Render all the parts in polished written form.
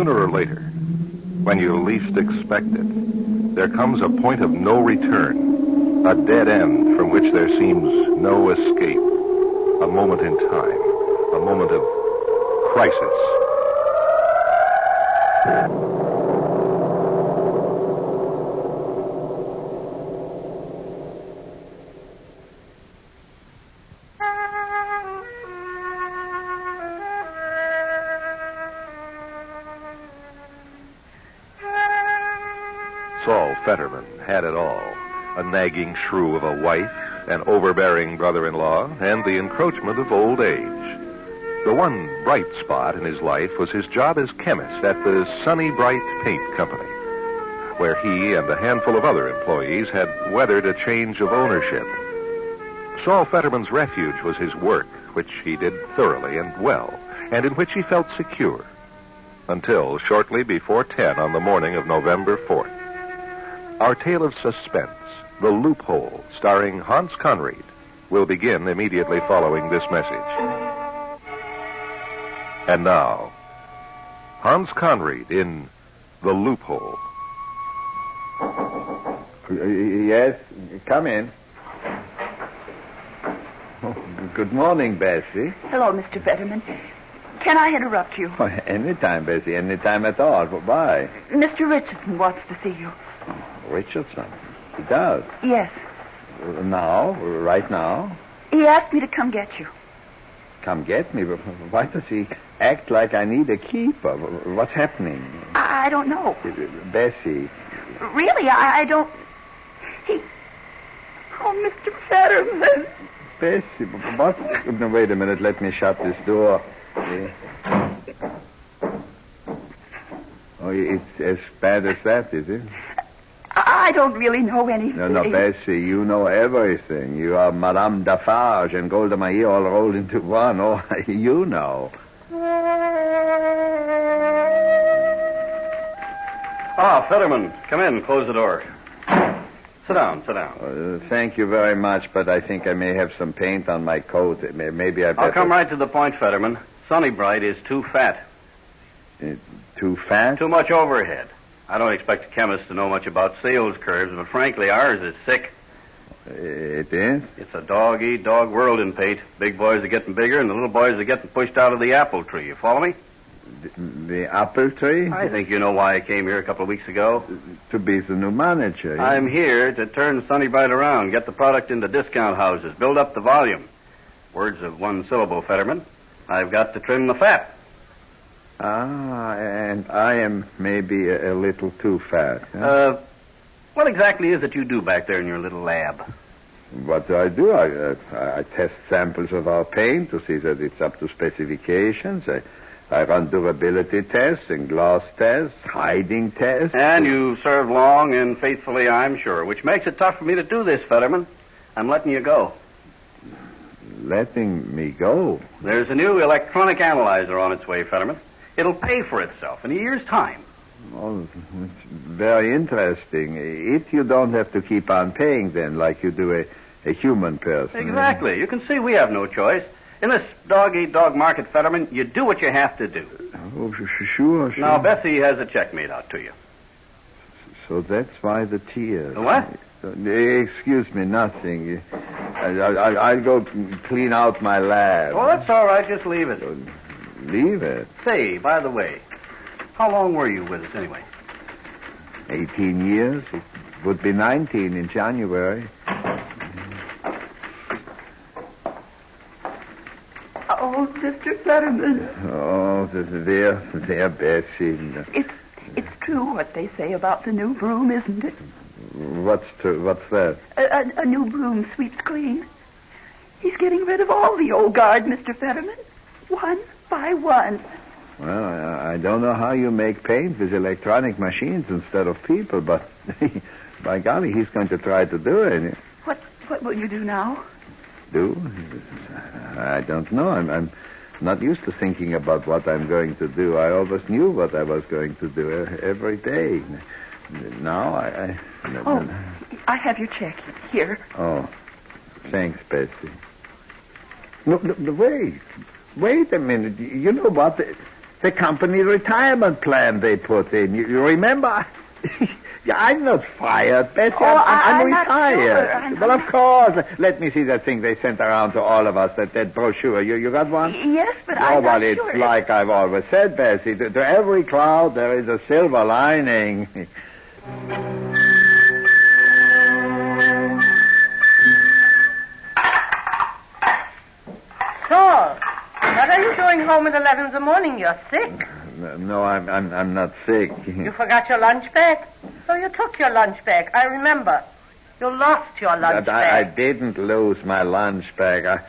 Sooner or later, when you least expect it, there comes a point of no return, a dead end from which there seems no escape, a moment in time, a moment of crisis. Saul Fetterman had it all. A nagging shrew of a wife, an overbearing brother-in-law, and the encroachment of old age. The one bright spot in his life was his job as chemist at the Sunny Bright Paint Company, where he and a handful of other employees had weathered a change of ownership. Saul Fetterman's refuge was his work, which he did thoroughly and well, and in which he felt secure, until shortly before 10 on the morning of November 4th. Our tale of suspense, The Loophole, starring Hans Conried, will begin immediately following this message. And now, Hans Conried in The Loophole. Yes, come in. Oh, good morning, Bessie. Hello, Mr. Fetterman. Can I interrupt you? Oh, anytime, Bessie, anytime at all. Why? Mr. Richardson wants to see you. Richardson? He does? Yes. Now? Right now? He asked me to come get you. Come get me? Why does he act like I need a keeper? What's happening? I don't know. Bessie. Really, I don't... He... Oh, Mr. Fetterman. Bessie, what? No, wait a minute. Let me shut this door. Oh, it's as bad as that, is it? I don't really know anything. No, Bessie, you know everything. You are Madame Defarge and Golda Meir all rolled into one. Oh, you know. Fetterman, come in. Close the door. Sit down. Thank you very much, but I think I may have some paint on my coat. Maybe I better... I'll come right to the point, Fetterman. Sunny Bright is too fat. Too fat? Too much overhead. I don't expect a chemist to know much about sales curves, but frankly, ours is sick. It is? It's a dog-eat-dog world in Pate. Big boys are getting bigger, and the little boys are getting pushed out of the apple tree. You follow me? The apple tree? I think you know why I came here a couple of weeks ago. To be the new manager. Yeah? I'm here to turn Sunny Bright around, get the product into discount houses, build up the volume. Words of one syllable, Fetterman. I've got to trim the fat. And I am maybe a little too fat. Huh? What exactly is it you do back there in your little lab? What do? I test samples of our paint to see that it's up to specifications. I run durability tests and gloss tests, hiding tests. And you serve long and faithfully, I'm sure, which makes it tough for me to do this, Fetterman. I'm letting you go. Letting me go? There's a new electronic analyzer on its way, Fetterman. It'll pay for itself in a year's time. Oh, it's very interesting. It you don't have to keep on paying then, like you do a human person. Exactly. You can see we have no choice. In this dog-eat-dog market, Fetterman, you do what you have to do. Oh, sure. Now, Bessie has a check made out to you. So that's why the tears. What? Excuse me, nothing. I'll go clean out my lab. Oh, that's all right. Just leave it. Leave it? Say, by the way, how long were you with us anyway? 18 years. It would be 19 in January. Oh, Mr. Fetterman. Oh, there, Bessie. It's true what they say about the new broom, isn't it? What's that? A new broom sweeps clean. He's getting rid of all the old guard, Mr. Fetterman. One by one. Well, I don't know how you make paint with electronic machines instead of people, but by golly, he's going to try to do it. What will you do now? Do? I don't know. I'm not used to thinking about what I'm going to do. I always knew what I was going to do every day. Now I have your check here. Oh, thanks, Bessie. No, wait a minute. You know what? the company retirement plan they put in. You remember? Yeah, I'm not fired, Bessie. I'm retired. Not sure. Well, of course. Let me see that thing they sent around to all of us, that brochure. You got one? Yes, but I'm not it's sure. like I've always said, Bessie. To every cloud there is a silver lining. Saul, what are you doing home at 11 in the morning? You're sick. No, I'm not sick. You forgot your lunch bag? So you took your lunch bag. I remember. You lost your lunch I bag. didn't lose my lunch bag.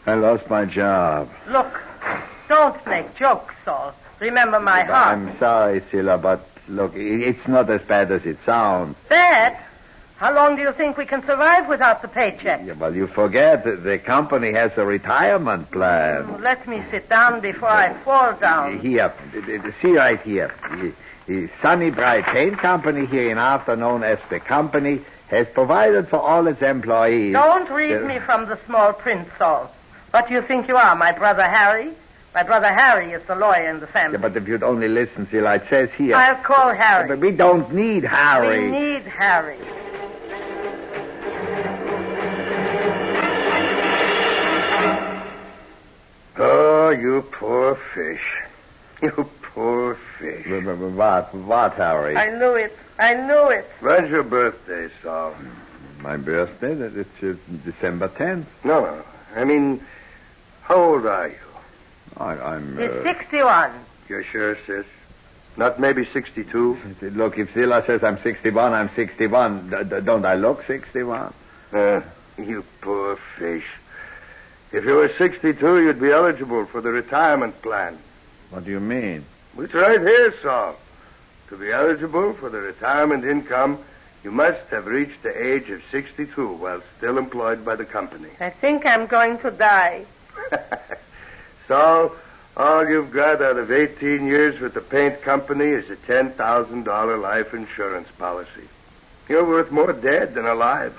I lost my job. Look, don't make jokes, Saul. Remember my heart. I'm sorry, Silla, but look, it's not as bad as it sounds. Bad? How long do you think we can survive without the paycheck? Yeah, well, you forget that the company has a retirement plan. Let me sit down before I fall down. Here, see right here. The Sunny Bright Paint Company, hereinafter known as the company, has provided for all its employees. Don't read me from the small print, Saul. What do you think you are, my brother Harry? My brother Harry is the lawyer in the family. Yeah, but if you'd only listen, Silla, it says here... I'll call Harry. But we don't need Harry. We need Harry. Oh, you poor fish. You poor fish. What, Harry? I knew it. When's your birthday, Saul? My birthday? It's December 10th. No. I mean, how old are you? I'm... He's 61. You're sure, sis? Not maybe 62? Look, if Zilla says I'm 61, I'm 61. Don't I look 61? You poor fish. If you were 62, you'd be eligible for the retirement plan. What do you mean? It's right here, Saul. To be eligible for the retirement income, you must have reached the age of 62 while still employed by the company. I think I'm going to die. Saul, all you've got out of 18 years with the paint company is a $10,000 life insurance policy. You're worth more dead than alive.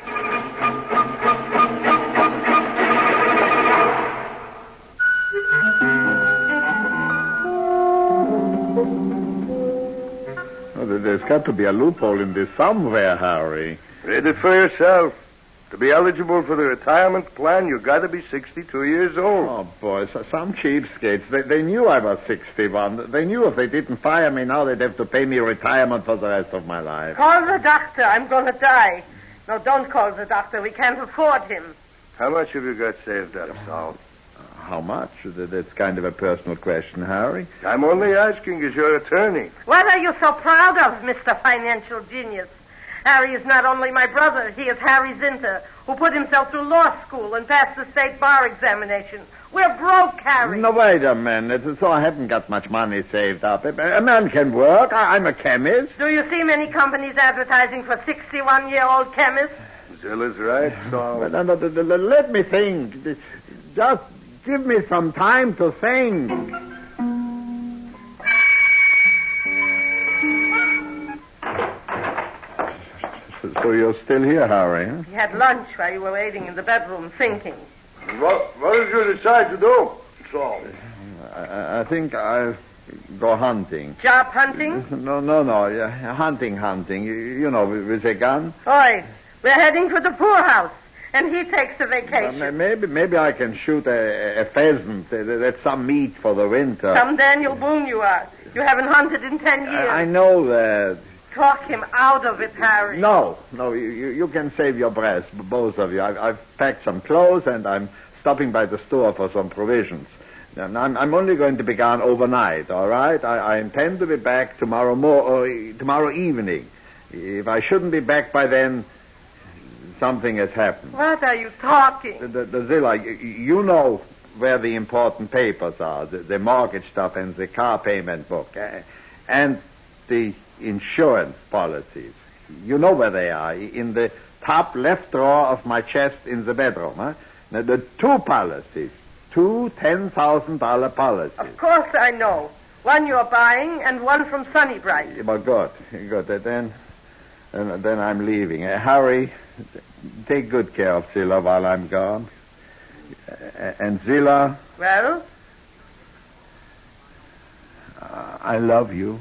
There's got to be a loophole in this somewhere, Harry. Read it for yourself. To be eligible for the retirement plan, you've got to be 62 years old. Oh, boy, some cheapskates. They knew I was 61. They knew if they didn't fire me now, they'd have to pay me retirement for the rest of my life. Call the doctor. I'm going to die. No, don't call the doctor. We can't afford him. How much have you got saved up, Saul? How much? That's kind of a personal question, Harry. I'm only asking as your attorney. What are you so proud of, Mr. Financial Genius? Harry is not only my brother, he is Harry Zinter, who put himself through law school and passed the state bar examination. We're broke, Harry. No, wait a minute. So I haven't got much money saved up. A man can work. I'm a chemist. Do you see many companies advertising for 61-year-old chemists? Zilla's right, Saul. Let me think. Just give me some time to think. So you're still here, Harry, huh? We had lunch while you were waiting in the bedroom thinking. What did you decide to do, Saul? I think I'll go hunting. Job hunting? No. Yeah, hunting. You know, with a gun. Oi, we're heading for the poorhouse, and he takes a vacation. Maybe I can shoot a pheasant. That's some meat for the winter. Some Daniel Boone you are. You haven't hunted in 10 years. I know that. Talk him out of it, Harry. No, you can save your breath, both of you. I've packed some clothes, and I'm stopping by the store for some provisions. And I'm only going to be gone overnight, all right? I intend to be back tomorrow evening. If I shouldn't be back by then, something has happened. What are you talking? The Zilla, you know where the important papers are, the mortgage stuff and the car payment book, and the insurance policies. You know where they are, in the top left drawer of my chest in the bedroom. Huh? Now, the two policies, two $10,000 policies. Of course I know. One you're buying and one from Sunnybright. Well, good. Then I'm leaving. Harry, take good care of Zilla while I'm gone. And Zilla... Well? I love you.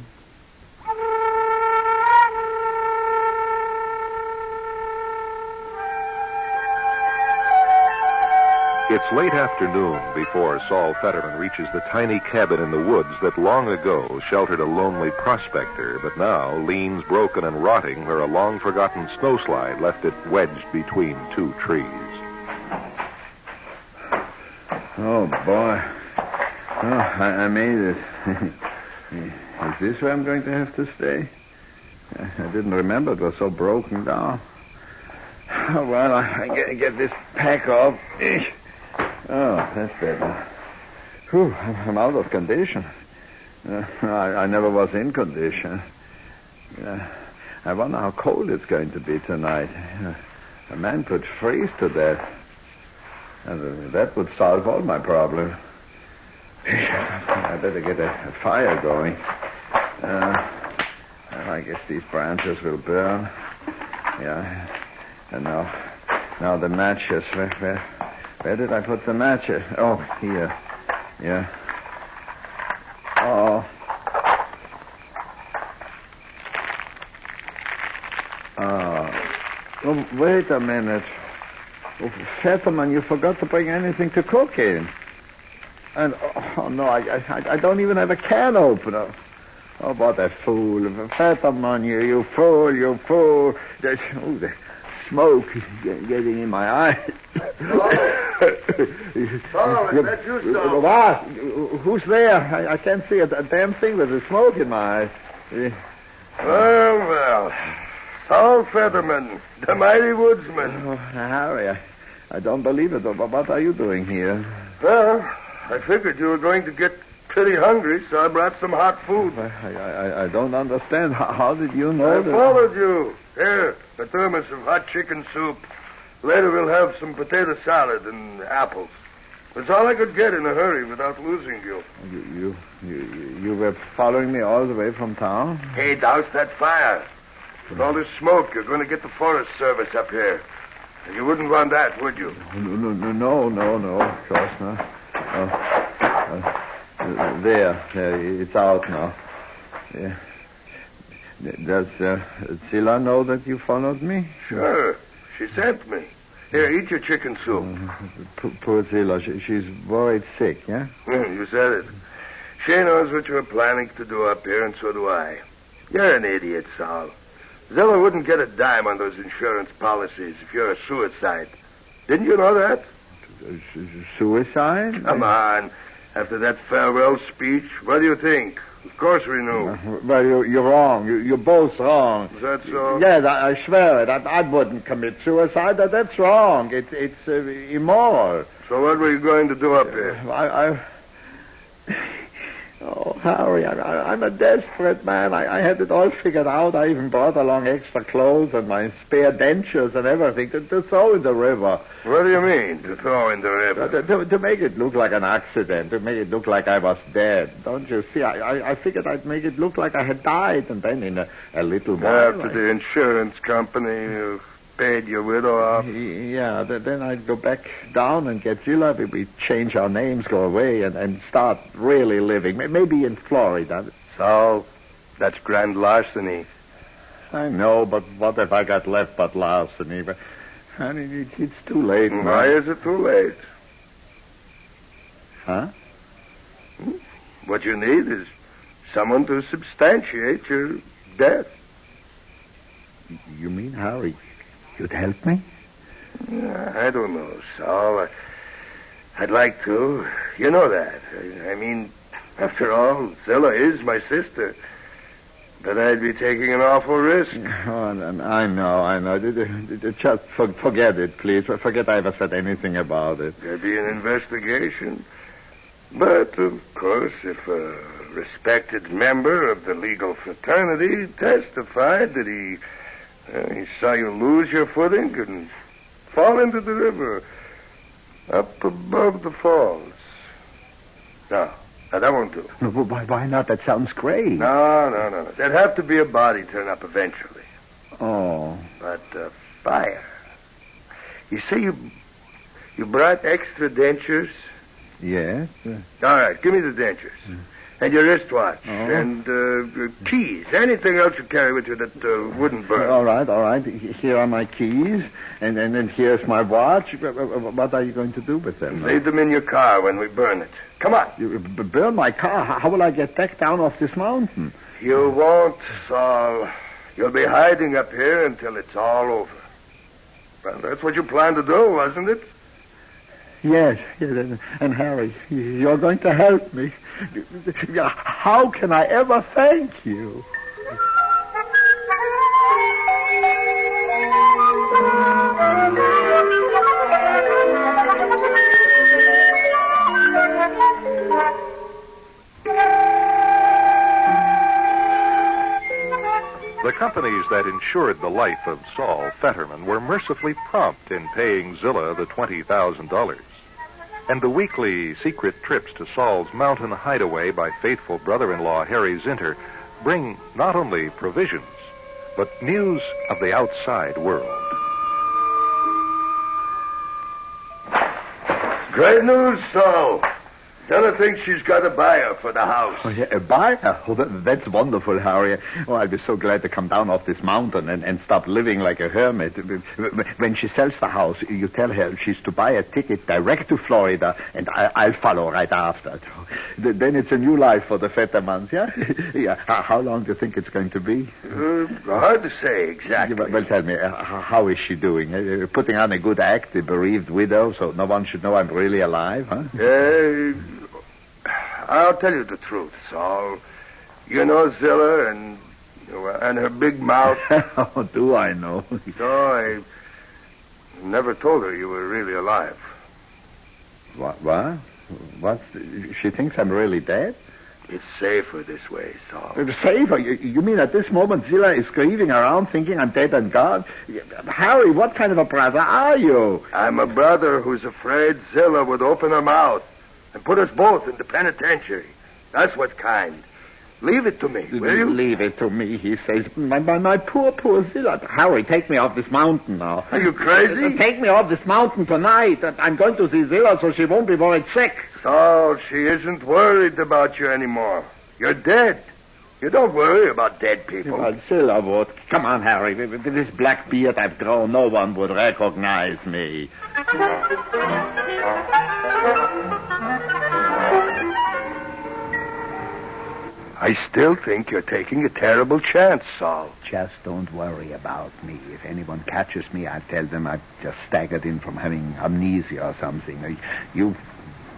It's late afternoon before Saul Fetterman reaches the tiny cabin in the woods that long ago sheltered a lonely prospector, but now leans broken and rotting where a long-forgotten snowslide left it wedged between two trees. Oh, boy. Oh, I made it. Is this where I'm going to have to stay? I didn't remember it was so broken down. Oh, well, I get this pack off. Oh, that's better. Whew, I'm out of condition. I never was in condition. I wonder how cold it's going to be tonight. A man could freeze to death. And that would solve all my problems. I better get a fire going. I guess these branches will burn. Yeah. And now the matches. Where did I put the matches? Oh, here. Yeah. Oh. Oh, wait a minute. Oh, Fetterman, you forgot to bring anything to cook in. And, oh no, I don't even have a can opener. Oh, what a fool. Fetterman, you fool, you fool. The smoke is getting in my eyes. Oh, is that you, Saul? What? Who's there? I can't see a damn thing with the smoke in my eyes. Well. Saul Fetterman, the mighty woodsman. Oh, Harry, I don't believe it. But what are you doing here? Well, I figured you were going to get pretty hungry, so I brought some hot food. I don't understand. How did you know I that? followed you. Here, a thermos of hot chicken soup. Later we'll have some potato salad and apples. That's all I could get in a hurry without losing you. You were following me all the way from town? Hey, douse that fire. With all this smoke, you're going to get the Forest Service up here. You wouldn't want that, would you? No, of course not. There, it's out now. Yeah. Does Zilla know that you followed me? Sure. She sent me. Here, eat your chicken soup. Poor Zilla. She's worried sick, yeah? You said it. She knows what you're planning to do up here, and so do I. You're an idiot, Saul. Zilla wouldn't get a dime on those insurance policies if you're a suicide. Didn't you know that? Suicide? Come on. After that farewell speech, what do you think? Of course we knew. Well, you're wrong. You're both wrong. Is that so? Yes, I swear it. I wouldn't commit suicide. That's wrong. It's immoral. So what were you going to do up here? Oh, Harry, I'm a desperate man. I had it all figured out. I even brought along extra clothes and my spare dentures and everything to throw in the river. What do you mean, to throw in the river? To make it look like an accident, to make it look like I was dead. Don't you see? I figured I'd make it look like I had died, and then in a little while... After the insurance company paid your widow off? Yeah, then I'd go back down and get Zilla. We change our names, go away, and start really living. Maybe in Florida. So, that's grand larceny. I know, but what have I got left but larceny? But, honey, it's too late. Why is it too late? Huh? What you need is someone to substantiate your death. You mean, Harry, you'd help me? I don't know, Saul. I'd like to. You know that. I mean, after all, Zilla is my sister. But I'd be taking an awful risk. Oh, I know. Just forget it, please. Forget I ever said anything about it. There'd be an investigation. But, of course, if a respected member of the legal fraternity testified that he saw you lose your footing and fall into the river up above the falls. No, that won't do. No, why not? That sounds great. No. There'd have to be a body turn up eventually. Oh. But fire. You say you brought extra dentures? Yes. All right, give me the dentures. And your wristwatch. And keys. Anything else you carry with you that wouldn't burn. All right. Here are my keys. And then here's my watch. What are you going to do with them? Leave them in your car when we burn it. Come on. You burn my car? How will I get back down off this mountain? You won't, Saul. You'll be hiding up here until it's all over. Well, that's what you planned to do, wasn't it? Yes. And Harry, you're going to help me. How can I ever thank you? The companies that insured the life of Saul Fetterman were mercifully prompt in paying Zilla the $20,000. And the weekly secret trips to Saul's mountain hideaway by faithful brother-in-law Harry Zinter bring not only provisions, but news of the outside world. Great news, Saul. Zilla thinks she's got a buyer for the house. Oh, yeah, a buyer? Oh, that's wonderful, Harry. Oh, I'll be so glad to come down off this mountain and stop living like a hermit. When she sells the house, you tell her she's to buy a ticket direct to Florida, and I'll follow right after. Then it's a new life for the Fettermans, yeah? Yeah. How long do you think it's going to be? Hard to say exactly. Well, tell me, how is she doing? Putting on a good act, the bereaved widow, so no one should know I'm really alive, huh? I'll tell you the truth, Saul. You know Zilla and her big mouth. Oh, do I know? So I never told her you were really alive. What? She thinks I'm really dead? It's safer this way, Saul. Safer? You mean at this moment Zilla is grieving around thinking I'm dead and gone? Harry, what kind of a brother are you? I'm a brother who's afraid Zilla would open her mouth and put us both in the penitentiary. That's what kind. Leave it to me, will you? Leave it to me, he says. My poor Zilla. Harry, take me off this mountain now. Are you crazy? Take me off this mountain tonight. I'm going to see Zilla so she won't be worried sick. Saul, she isn't worried about you anymore. You're dead. You don't worry about dead people. Well, Zilla would. Come on, Harry. With this black beard I've grown, no one would recognize me. I still think you're taking a terrible chance, Saul. Just don't worry about me. If anyone catches me, I'll tell them I've just staggered in from having amnesia or something. You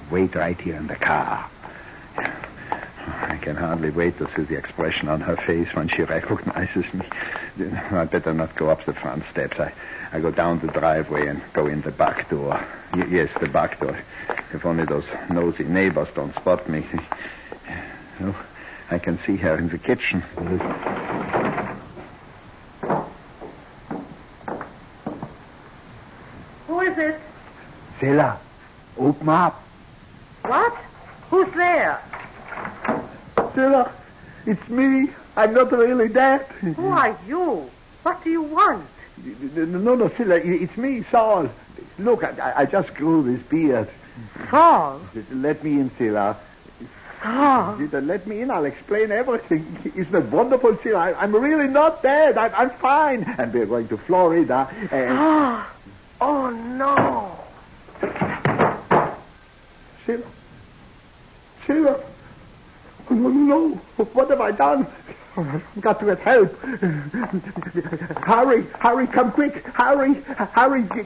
wait right here in the car. I can hardly wait to see the expression on her face when she recognizes me. I better not go up the front steps. I go down the driveway and go in the back door. Yes, the back door. If only those nosy neighbors don't spot me. Oh, I can see her in the kitchen. Who is it? Zilla, open up. What? Who's there? Zilla, it's me. I'm not really dead. Who are you? What do you want? No, Zilla, it's me, Saul. Look, I just grew this beard. Saul? Let me in, Zilla. Saul? Let me in. I'll explain everything. Isn't it wonderful, Zilla? I'm really not dead. I'm fine. And we're going to Florida. And... Oh, no. Zilla. Oh, no. What have I done? I've got to get help. Harry, come quick. Harry,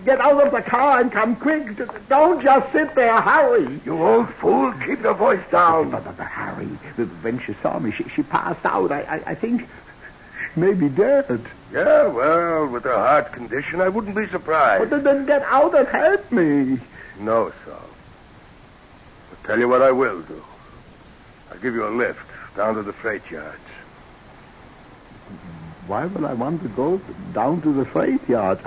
get out of the car and come quick. Don't just sit there, Harry. You old fool, keep your voice down. But Harry, when she saw me, she passed out. I think she may be dead. Yeah, well, with her heart condition, I wouldn't be surprised. But then get out and help me. No, Saul. I'll tell you what I will do. I'll give you a lift down to the freight yards. Why would I want to go down to the freight yard?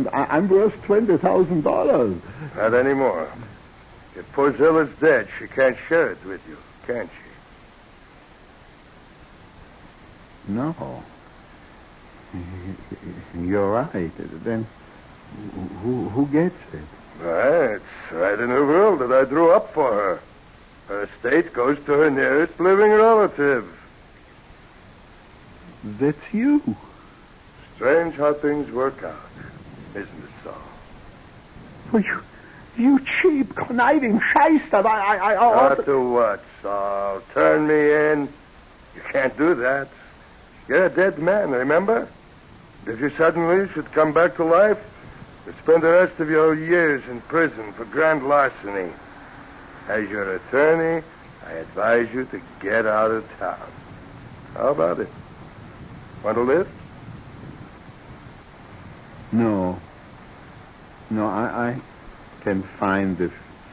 I'm worth $20,000. Not anymore. If poor Zilla's dead, she can't share it with you, can she? No. You're right. Then who gets it? Well, it's right in her will that I drew up for her. Her estate goes to her nearest living relative. That's you. Strange how things work out, isn't it, Saul? Well, you cheap, conniving shyster. Not to what, Saul? Turn me in? You can't do that. You're a dead man, remember? If you suddenly should come back to life, you'd spend the rest of your years in prison for grand larceny. As your attorney, I advise you to get out of town. How about it? Want to live? No, I can find the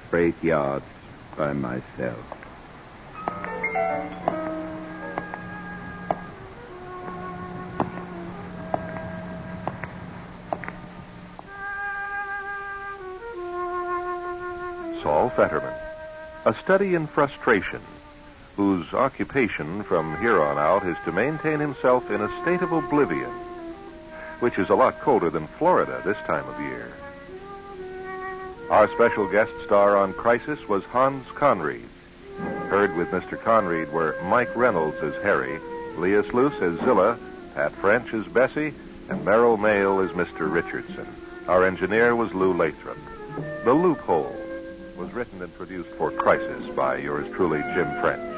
freight yards by myself. Saul Fetterman, a study in frustration, whose occupation from here on out is to maintain himself in a state of oblivion, which is a lot colder than Florida this time of year. Our special guest star on Crisis was Hans Conried. Heard with Mr. Conried were Mike Reynolds as Harry, Leah Sluice as Zilla, Pat French as Bessie, and Merrill Mail as Mr. Richardson. Our engineer was Lou Lathrop. The Loophole was written and produced for Crisis by yours truly, Jim French.